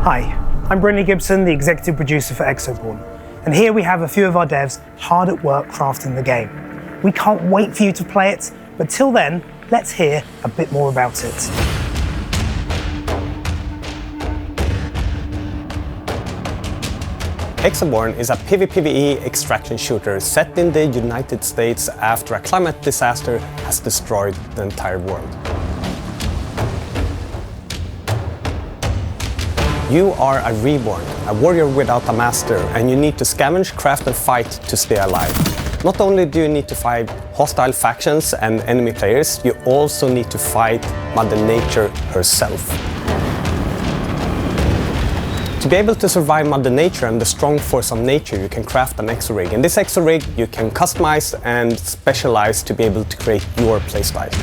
Hi, I'm Brynley Gibson, the executive producer for Exoborne, and here we have a few of our devs hard at work crafting the game. We can't wait for you to play it, but till then, let's hear a bit more about it. Exoborne is a PvPvE extraction shooter set in the United States after a climate disaster has destroyed the entire world. You are a Reborn, a warrior without a master, and you need to scavenge, craft and fight to stay alive. Not only do you need to fight hostile factions and enemy players, you also need to fight Mother Nature herself. To be able to survive Mother Nature and the strong force of nature, you can craft an exo-rig. In this exo-rig, you can customize and specialize to be able to create your playstyle.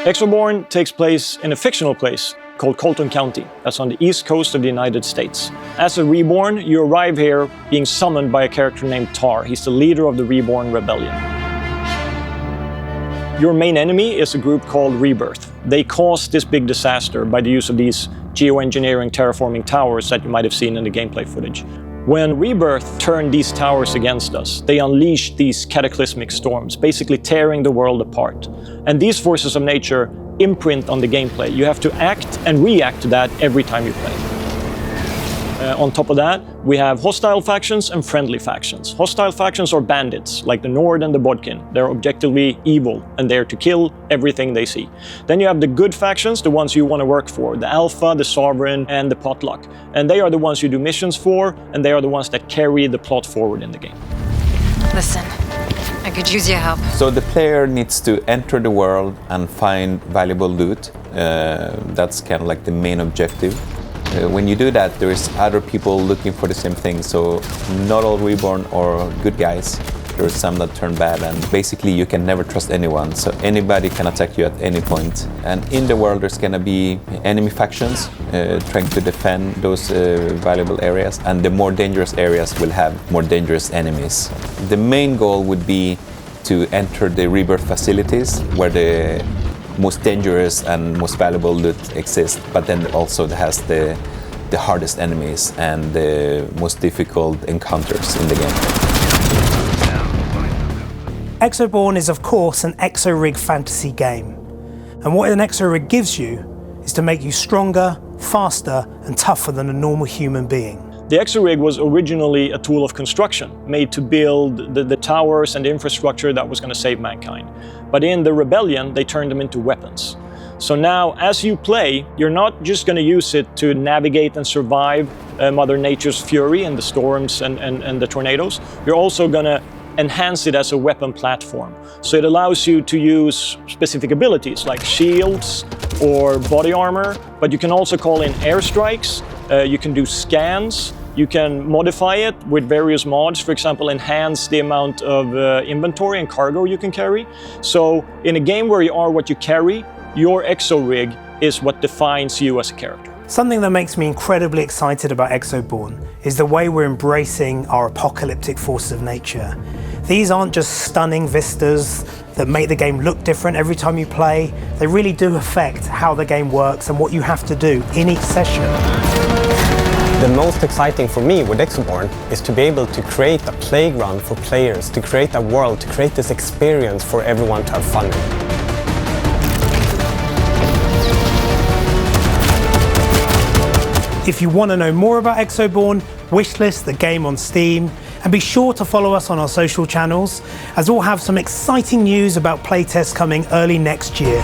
Exoborne takes place in a fictional place called Colton County. That's on the east coast of the United States. As a Reborn, you arrive here being summoned by a character named Tar. He's the leader of the Reborn rebellion. Your main enemy is a group called Rebirth. They caused this big disaster by the use of these geoengineering terraforming towers that you might have seen in the gameplay footage. When Rebirth turned these towers against us, they unleashed these cataclysmic storms, basically tearing the world apart. And these forces of nature imprint on the gameplay. You have to act and react to that every time you play. On top of that, we have hostile factions and friendly factions. Hostile factions are bandits, like the Nord and the Bodkin. They're objectively evil and there to kill everything they see. Then you have the good factions, the ones you want to work for, the Alpha, the Sovereign, and the Potluck. And they are the ones you do missions for, and they are the ones that carry the plot forward in the game. Listen, I could use your help. So the player needs to enter the world and find valuable loot. That's kind of like the main objective. When you do that, there's other people looking for the same thing, so not all Reborn are good guys. There's some that turn bad, and basically you can never trust anyone, so anybody can attack you at any point. And in the world there's gonna be enemy factions trying to defend those valuable areas, and the more dangerous areas will have more dangerous enemies. The main goal would be to enter the Rebirth facilities, where the most dangerous and most valuable loot exists, but then also it has the hardest enemies and the most difficult encounters in the game. Exoborne is of course an exo-rig fantasy game. And what an exo-rig gives you is to make you stronger, faster and tougher than a normal human being. The exo-rig was originally a tool of construction, made to build the towers and the infrastructure that was going to save mankind. But in the rebellion, they turned them into weapons. So now, as you play, you're not just going to use it to navigate and survive Mother Nature's fury and the storms and the tornadoes. You're also going to enhance it as a weapon platform. So it allows you to use specific abilities like shields or body armor, but you can also call in airstrikes, you can do scans, you can modify it with various mods, for example, enhance the amount of inventory and cargo you can carry. So in a game where you are what you carry, your exo-rig is what defines you as a character. Something that makes me incredibly excited about Exoborne is the way we're embracing our apocalyptic forces of nature. These aren't just stunning vistas that make the game look different every time you play. They really do affect how the game works and what you have to do in each session. The most exciting for me with Exoborne is to be able to create a playground for players, to create a world, to create this experience for everyone to have fun in. If you want to know more about Exoborne, Wishlist the game on Steam, and be sure to follow us on our social channels, as we'll have some exciting news about playtests coming early next year.